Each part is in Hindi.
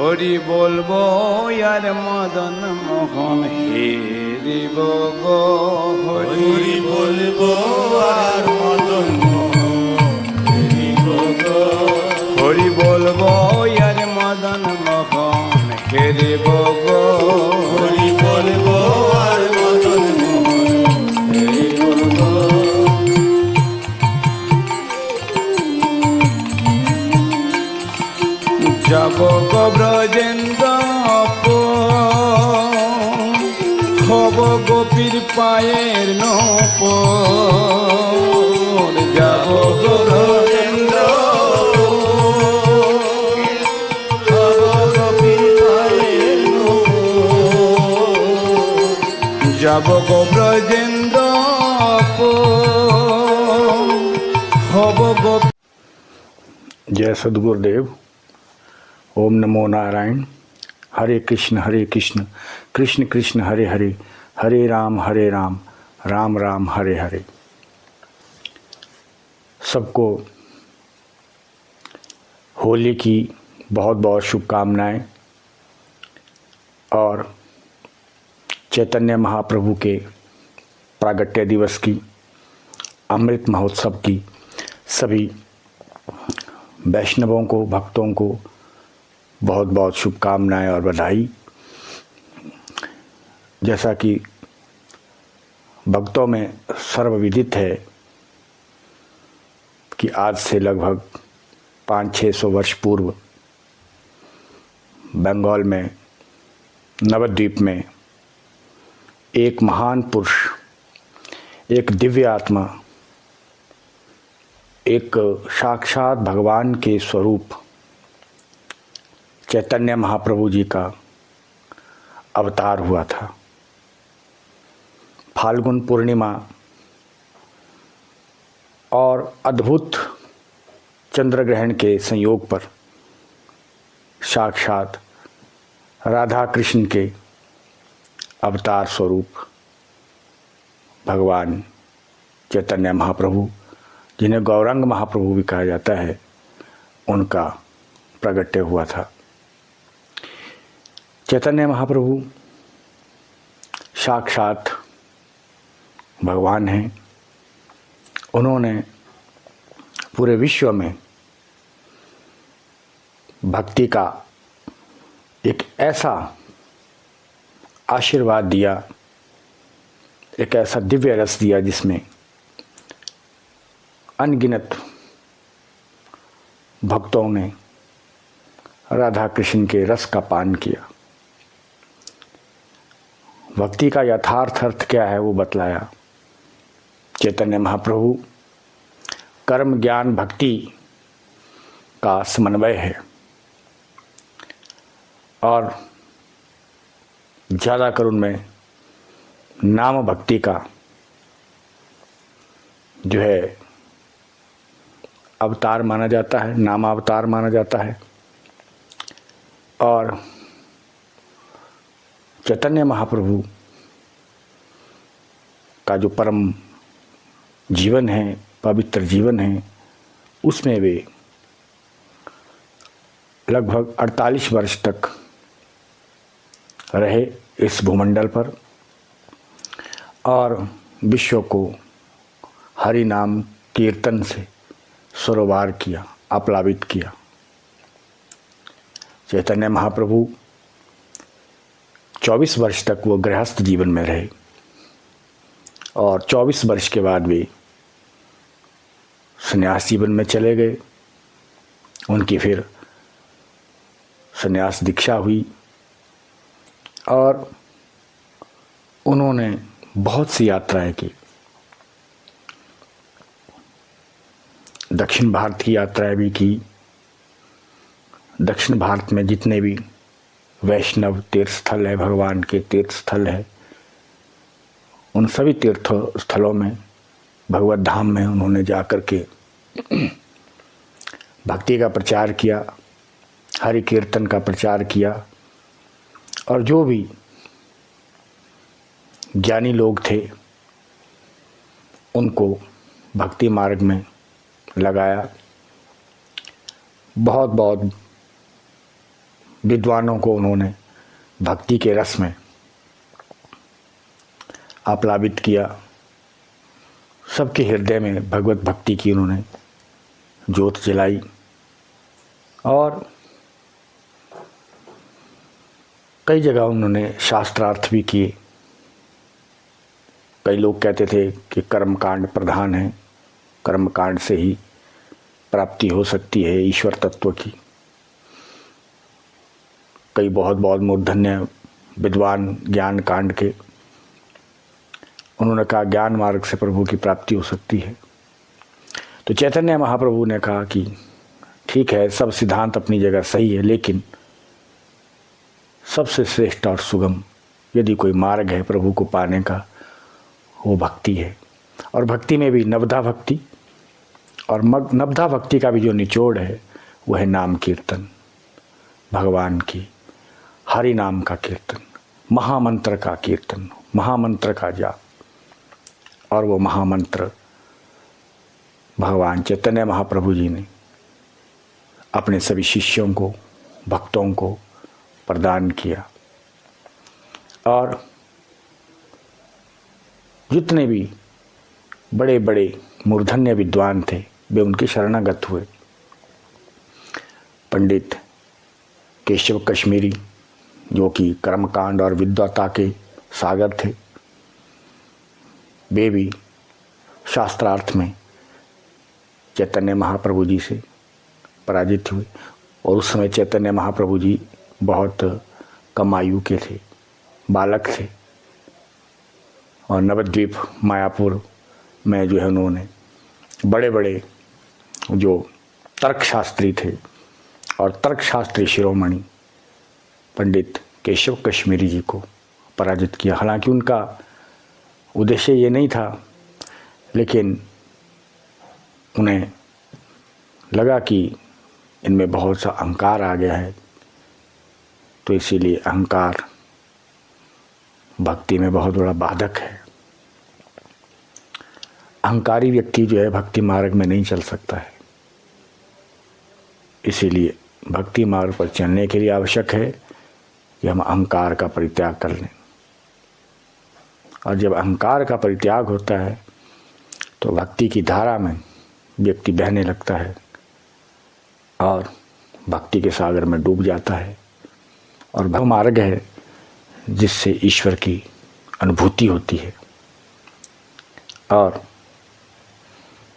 হরি বলবো আর মদন মোহন হেরিব গো হরি বলবো আর মদন মোহন হেরিব গো। হরি বলবো আর মদন মোহন হেরিব গো। হরি বলবো আর মদন মোহন হেরিব গো। যাব গো ব্রজেন্দ্র হব গোপীর পায়ের নূপুর। যাব গো ব্রজেন্দ্র হব গোপীর পায়ের নূপুর। যাব গো ব্রজেন্দ্র হব গো। जय सद्गुरुदेव। ओम नमो नारायण। हरे कृष्ण कृष्ण कृष्ण हरे हरे, हरे राम राम राम हरे हरे। सबको होली की बहुत बहुत शुभकामनाएं और चैतन्य महाप्रभु के प्रागट्य दिवस की, अमृत महोत्सव की सभी वैष्णवों को, भक्तों को बहुत बहुत शुभकामनाएं और बधाई। जैसा कि भक्तों में सर्वविदित है कि आज से लगभग 500-600 वर्ष पूर्व बंगाल में नवद्वीप में एक महान पुरुष, एक दिव्य आत्मा, एक साक्षात भगवान के स्वरूप चैतन्य महाप्रभु जी का अवतार हुआ था। फाल्गुन पूर्णिमा और अद्भुत चंद्र ग्रहण के संयोग पर साक्षात राधा कृष्ण के अवतार स्वरूप भगवान चैतन्य महाप्रभु, जिन्हें गौरांग महाप्रभु भी कहा जाता है, उनका प्रगट्य हुआ था। चैतन्य महाप्रभु साक्षात भगवान हैं। उन्होंने पूरे विश्व में भक्ति का एक ऐसा आशीर्वाद दिया, एक ऐसा दिव्य रस दिया जिसमें अनगिनत भक्तों ने राधा कृष्ण के रस का पान किया। भक्ति का यथार्थ अर्थ क्या है वो बतलाया चैतन्य महाप्रभु। कर्म ज्ञान भक्ति का समन्वय है और ज़्यादातर उनमें नाम भक्ति का जो है अवतार माना जाता है, नामावतार माना जाता है। और चैतन्य महाप्रभु का जो परम जीवन है, पवित्र जीवन है, उसमें वे लगभग 48 वर्ष तक रहे इस भूमंडल पर और विश्व को हरि नाम कीर्तन से सरोवार किया, आप्लावित किया। चैतन्य महाप्रभु 24 वर्ष तक वो गृहस्थ जीवन में रहे और 24 वर्ष के बाद वे संन्यास जीवन में चले गए। उनकी फिर संन्यास दीक्षा हुई और उन्होंने बहुत सी यात्राएं की। दक्षिण भारत की यात्राएं भी की। दक्षिण भारत में जितने भी वैष्णव तीर्थ स्थल है, भगवान के तीर्थ स्थल है, उन सभी तीर्थ स्थलों में, भगवत धाम में उन्होंने जाकर के भक्ति का प्रचार किया, हरि कीर्तन का प्रचार किया और जो भी ज्ञानी लोग थे उनको भक्ति मार्ग में लगाया। बहुत बहुत विद्वानों को उन्होंने भक्ति के रस में आप्लावित किया। सबके हृदय में भगवत भक्ति की उन्होंने ज्योत जलाई। और कई जगह उन्होंने शास्त्रार्थ भी किए। कई लोग कहते थे कि कर्मकांड प्रधान है, कर्मकांड से ही प्राप्ति हो सकती है ईश्वर तत्व की। कई बहुत बहुत मूर्धन्य विद्वान ज्ञान कांड के, उन्होंने कहा ज्ञान मार्ग से प्रभु की प्राप्ति हो सकती है। तो चैतन्य महाप्रभु ने कहा कि ठीक है, सब सिद्धांत अपनी जगह सही है, लेकिन सबसे श्रेष्ठ और सुगम यदि कोई मार्ग है प्रभु को पाने का, वो भक्ति है। और भक्ति में भी नवधा भक्ति, और नवधा भक्ति का भी जो निचोड़ है वह है नाम कीर्तन, भगवान की हरि नाम का कीर्तन, महामंत्र का कीर्तन, महामंत्र का जाप। और वो महामंत्र भगवान चैतन्य महाप्रभु जी ने अपने सभी शिष्यों को, भक्तों को प्रदान किया। और जितने भी बड़े बड़े मूर्धन्य विद्वान थे वे उनके शरणागत हुए। पंडित केशव कश्मीरी, जो कि कर्मकांड और विद्वता के सागर थे, वे भी शास्त्रार्थ में चैतन्य महाप्रभु जी से पराजित हुए। और उस समय चैतन्य महाप्रभु जी बहुत कम आयु के थे, बालक थे। और नवद्वीप मायापुर में जो है उन्होंने बड़े बड़े जो तर्कशास्त्री थे और तर्कशास्त्री शिरोमणि पंडित केशव कश्मीरी जी को पराजित किया। हालांकि उनका उद्देश्य ये नहीं था, लेकिन उन्हें लगा कि इनमें बहुत सा अहंकार आ गया है, तो इसीलिए अहंकार भक्ति में बहुत बड़ा बाधक है। अहंकारी व्यक्ति जो है भक्ति मार्ग में नहीं चल सकता है। इसीलिए भक्ति मार्ग पर चलने के लिए आवश्यक है कि हम अहंकार का परित्याग कर लें। और जब अहंकार का परित्याग होता है तो भक्ति की धारा में व्यक्ति बहने लगता है और भक्ति के सागर में डूब जाता है। और वह मार्ग है जिससे ईश्वर की अनुभूति होती है। और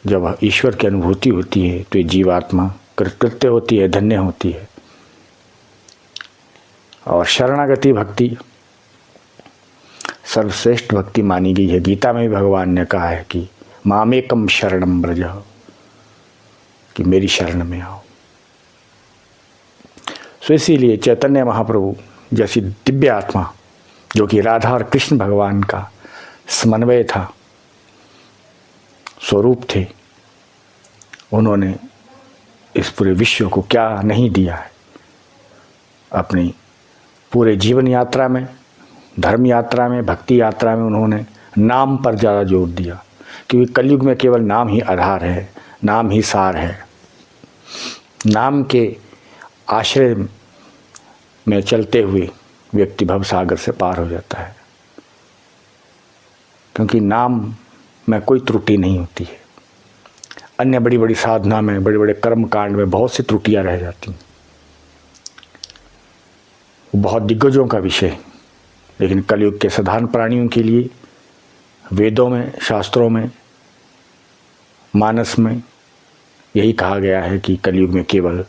जब ईश्वर की अनुभूति होती है तो ये जीवात्मा कृतकृत्य होती है, धन्य होती है। और शरणागति भक्ति सर्वश्रेष्ठ भक्ति मानी गई है। गीता में भी भगवान ने कहा है कि मामेकम शरणम ब्रज, कि मेरी शरण में आओ। सो इसीलिए चैतन्य महाप्रभु जैसी दिव्य आत्मा, जो कि राधा और कृष्ण भगवान का समन्वय था, स्वरूप थे, उन्होंने इस पूरे विश्व को क्या नहीं दिया है। अपनी पूरे जीवन यात्रा में, धर्म यात्रा में, भक्ति यात्रा में उन्होंने नाम पर ज़्यादा जोर दिया, क्योंकि कलयुग में केवल नाम ही आधार है, नाम ही सार है। नाम के आश्रय में चलते हुए व्यक्ति भवसागर से पार हो जाता है, क्योंकि नाम में कोई त्रुटि नहीं होती है। अन्य बड़ी बड़ी साधना में, बड़े बड़े कर्म कांड में बहुत सी त्रुटियां रह जाती हैं, वो बहुत दिग्गजों का विषय है। लेकिन कलयुग के साधारण प्राणियों के लिए वेदों में, शास्त्रों में, मानस में यही कहा गया है कि कलयुग में केवल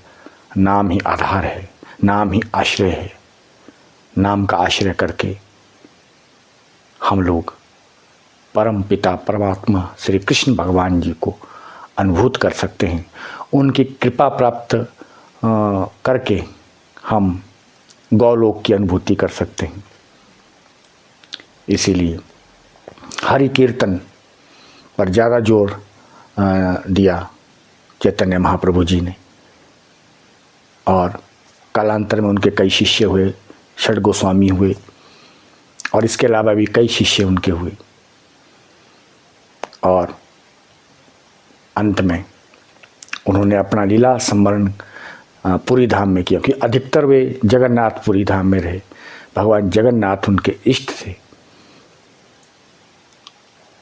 नाम ही आधार है, नाम ही आश्रय है। नाम का आश्रय करके हम लोग परम पिता परमात्मा श्री कृष्ण भगवान जी को अनुभूत कर सकते हैं। उनकी कृपा प्राप्त करके हम गौलोक की अनुभूति कर सकते हैं। इसीलिए हरि कीर्तन पर ज़्यादा जोर दिया चैतन्य महाप्रभु जी ने। और कालांतर में उनके कई शिष्य हुए, षड गोस्वामी हुए, और इसके अलावा भी कई शिष्य उनके हुए। और अंत में उन्होंने अपना लीला संवरण पुरी धाम में किया, क्योंकि अधिकतर वे जगन्नाथपुरी धाम में रहे। भगवान जगन्नाथ उनके इष्ट थे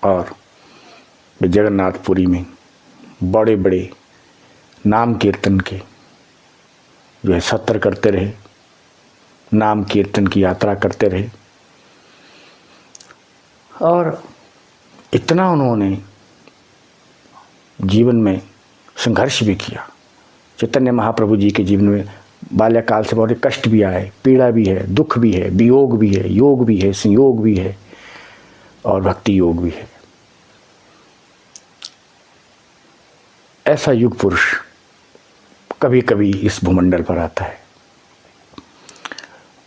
और वे जगन्नाथपुरी में बड़े बड़े नाम कीर्तन के जो है सत्र करते रहे, नाम कीर्तन की यात्रा करते रहे। और इतना उन्होंने जीवन में संघर्ष भी किया। चैतन्य महाप्रभु जी के जीवन में बाल्यकाल से बहुत कष्ट भी आए, पीड़ा भी है, दुख भी है, वियोग भी है, योग भी है, संयोग भी है और भक्ति योग भी है। ऐसा युग पुरुष कभी कभी इस भूमंडल पर आता है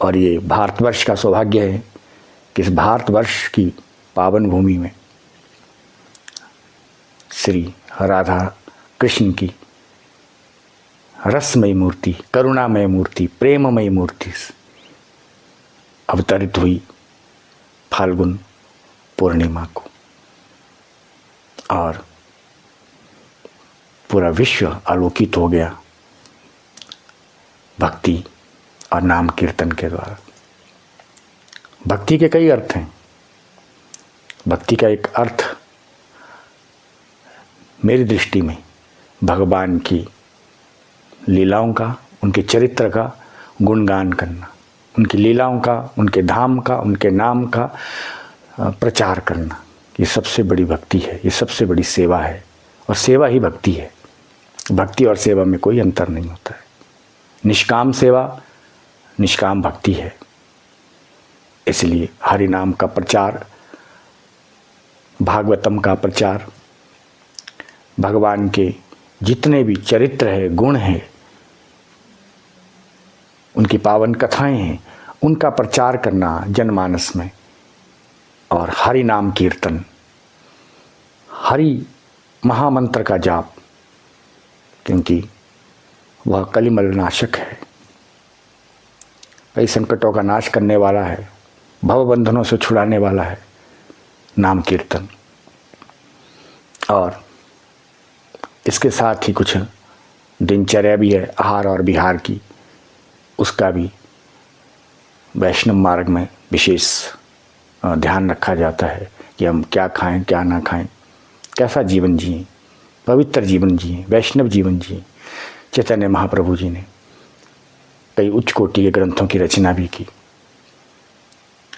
और ये भारतवर्ष का सौभाग्य है कि इस भारतवर्ष की पावन भूमि में श्री राधा कृष्ण की रसमयी मूर्ति, करुणामय मूर्ति, प्रेममयी मूर्ति अवतरित हुई फाल्गुन पूर्णिमा को और पूरा विश्व आलोकित हो गया भक्ति और नाम कीर्तन के द्वारा। भक्ति के कई अर्थ हैं। भक्ति का एक अर्थ मेरी दृष्टि में भगवान की लीलाओं का, उनके चरित्र का गुणगान करना, उनकी लीलाओं का, उनके धाम का, उनके नाम का प्रचार करना, ये सबसे बड़ी भक्ति है, ये सबसे बड़ी सेवा है और सेवा ही भक्ति है। भक्ति और सेवा में कोई अंतर नहीं होता है। निष्काम सेवा निष्काम भक्ति है। इसलिए हरि नाम का प्रचार, भागवतम का प्रचार, भगवान के जितने भी चरित्र है, गुण हैं, उनकी पावन कथाएं हैं, उनका प्रचार करना जनमानस में और हरि नाम कीर्तन, हरि महामंत्र का जाप, क्योंकि वह कलिमल नाशक है, कई संकटों का नाश करने वाला है, भव बंधनों से छुड़ाने वाला है नाम कीर्तन। और इसके साथ ही कुछ दिनचर्या भी है आहार और विहार की, उसका भी वैष्णव मार्ग में विशेष ध्यान रखा जाता है कि हम क्या खाएं क्या ना खाएं, कैसा जीवन जिएं, पवित्र जीवन जिएं, वैष्णव जीवन जिएं। चैतन्य महाप्रभु जी ने कई उच्च कोटि के ग्रंथों की रचना भी की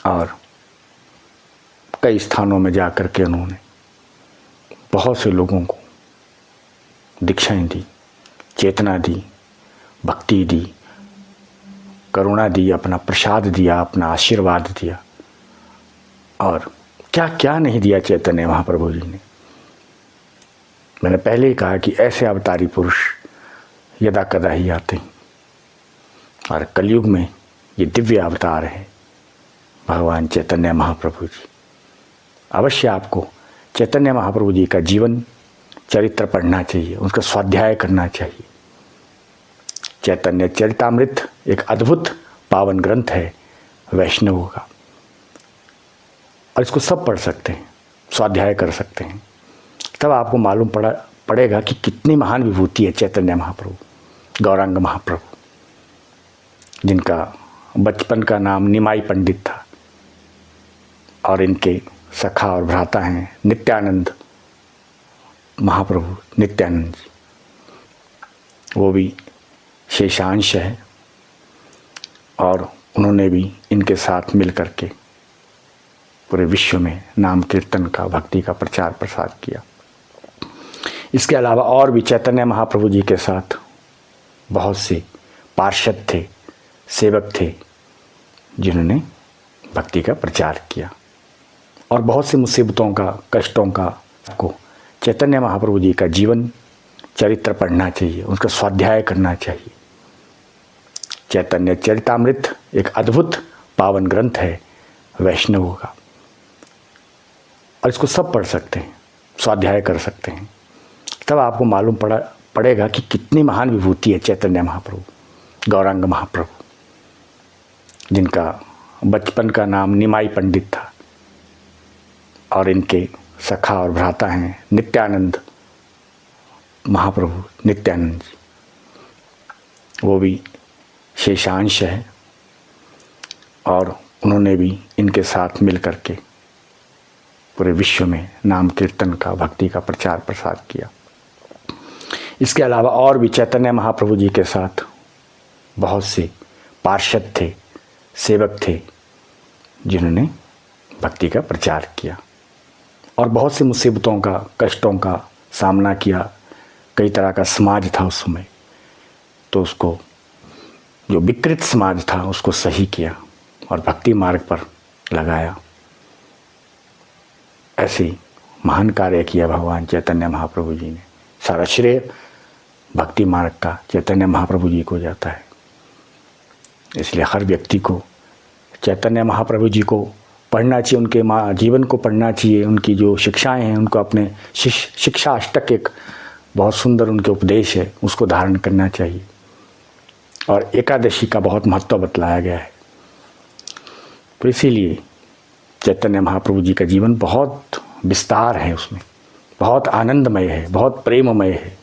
और कई स्थानों में जाकर के उन्होंने बहुत से लोगों को दीक्षाएं दी, चेतना दी, भक्ति दी, करुणा दी, अपना प्रसाद दिया, अपना आशीर्वाद दिया और क्या क्या नहीं दिया चैतन्य महाप्रभु जी ने। मैंने पहले ही कहा कि ऐसे अवतारी पुरुष यदा कदा ही आते हैं और कलयुग में ये दिव्य अवतार है भगवान चैतन्य महाप्रभु जी। अवश्य आपको चैतन्य महाप्रभु जी का जीवन चरित्र पढ़ना चाहिए, उसका स्वाध्याय करना चाहिए। चैतन्य चरितामृत एक अद्भुत पावन ग्रंथ है वैष्णवों का और इसको सब पढ़ सकते हैं, स्वाध्याय कर सकते हैं। तब आपको मालूम पड़ेगा कि कितनी महान विभूति है चैतन्य महाप्रभु, गौरांग महाप्रभु, जिनका बचपन का नाम निमाई पंडित था और इनके सखा और भ्राता हैं नित्यानंद महाप्रभु, नित्यानंद जी, वो भी शेषांश है और उन्होंने भी इनके साथ मिल करके पूरे विश्व में नाम कीर्तन का, भक्ति का प्रचार प्रसार किया। इसके अलावा और भी चैतन्य महाप्रभु जी के साथ बहुत से पार्षद थे, सेवक थे, जिन्होंने भक्ति का प्रचार किया और बहुत सी मुसीबतों का, कष्टों का को चैतन्य महाप्रभु जी का जीवन चरित्र पढ़ना चाहिए, उसका स्वाध्याय करना चाहिए। चैतन्य चरितामृत एक अद्भुत पावन ग्रंथ है वैष्णवों का और इसको सब पढ़ सकते हैं, स्वाध्याय कर सकते हैं। तब आपको मालूम पड़ेगा कि कितनी महान विभूति है चैतन्य महाप्रभु, गौरांग महाप्रभु, जिनका बचपन का नाम निमाई पंडित था और इनके सखा और भ्राता हैं नित्यानंद महाप्रभु, नित्यानंद जी, वो भी शेषांश है और उन्होंने भी इनके साथ मिल करके पूरे विश्व में नाम कीर्तन का, भक्ति का प्रचार प्रसार किया। इसके अलावा और भी चैतन्य महाप्रभु जी के साथ बहुत से पार्षद थे, सेवक थे, जिन्होंने भक्ति का प्रचार किया और बहुत सी मुसीबतों का, कष्टों का सामना किया। कई तरह का समाज था उस समय, तो उसको, जो विकृत समाज था, उसको सही किया और भक्ति मार्ग पर लगाया। ऐसे महान कार्य किया भगवान चैतन्य महाप्रभु जी ने। सारा श्रेय भक्ति मार्ग का चैतन्य महाप्रभु जी को जाता है। इसलिए हर व्यक्ति को चैतन्य महाप्रभु जी को पढ़ना चाहिए, उनके जीवन को पढ़ना चाहिए। उनकी जो शिक्षाएं हैं उनको अपने शिक्षा अष्टक, एक बहुत सुंदर उनके उपदेश है, उसको धारण करना चाहिए। और एकादशी का बहुत महत्व बतलाया गया है। तो इसीलिए चैतन्य महाप्रभु जी का जीवन बहुत विस्तार है, उसमें बहुत आनंदमय है, बहुत प्रेममय है।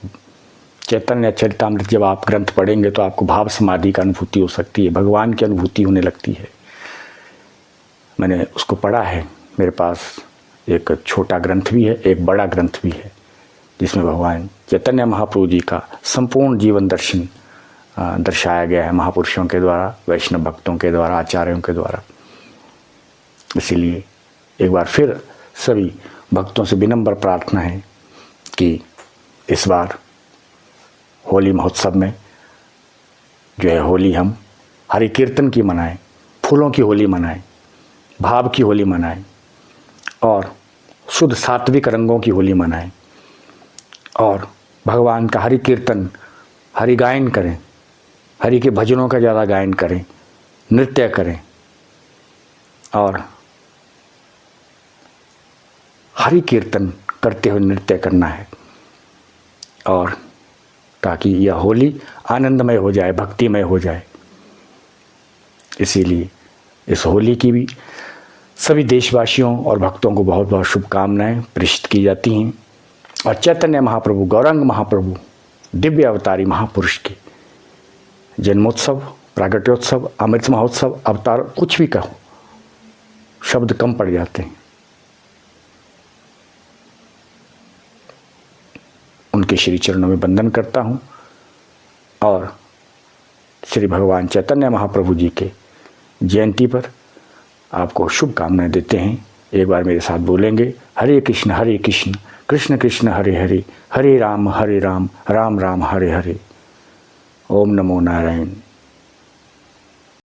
चैतन्य चरितामृत जब आप ग्रंथ पढ़ेंगे तो आपको भाव समाधि का अनुभूति हो सकती है, भगवान की अनुभूति होने लगती है। मैंने उसको पढ़ा है, मेरे पास एक छोटा ग्रंथ भी है, एक बड़ा ग्रंथ भी है, जिसमें भगवान चैतन्य महाप्रभु जी का संपूर्ण जीवन दर्शन दर्शाया गया है, महापुरुषों के द्वारा, वैष्णव भक्तों के द्वारा, आचार्यों के द्वारा। इसीलिए एक बार फिर सभी भक्तों से विनम्र प्रार्थना है कि इस बार होली महोत्सव में जो है, होली हम हरि कीर्तन की मनाएं, फूलों की होली मनाएं, भाव की होली मनाएं और शुद्ध सात्विक रंगों की होली मनाएं और भगवान का हरि कीर्तन, हरि गायन करें, हरि के भजनों का ज़्यादा गायन करें, नृत्य करें और हरि कीर्तन करते हुए नृत्य करना है, और ताकि यह होली आनंदमय हो जाए, भक्तिमय हो जाए। इसीलिए इस होली की भी सभी देशवासियों और भक्तों को बहुत बहुत शुभकामनाएं प्रेषित की जाती हैं। और चैतन्य महाप्रभु, गौरांग महाप्रभु, दिव्य अवतारी महापुरुष के जन्मोत्सव, प्रागट्योत्सव, अमृत महोत्सव, अवतार, कुछ भी कहो, शब्द कम पड़ जाते हैं। उनके श्री चरणों में वंदन करता हूँ और श्री भगवान चैतन्य महाप्रभु जी के जयंती पर आपको शुभकामनाएं देते हैं। एक बार मेरे साथ बोलेंगे, हरे कृष्ण कृष्ण कृष्ण हरे हरे, हरे राम राम राम हरे हरे। ओम नमो नारायण।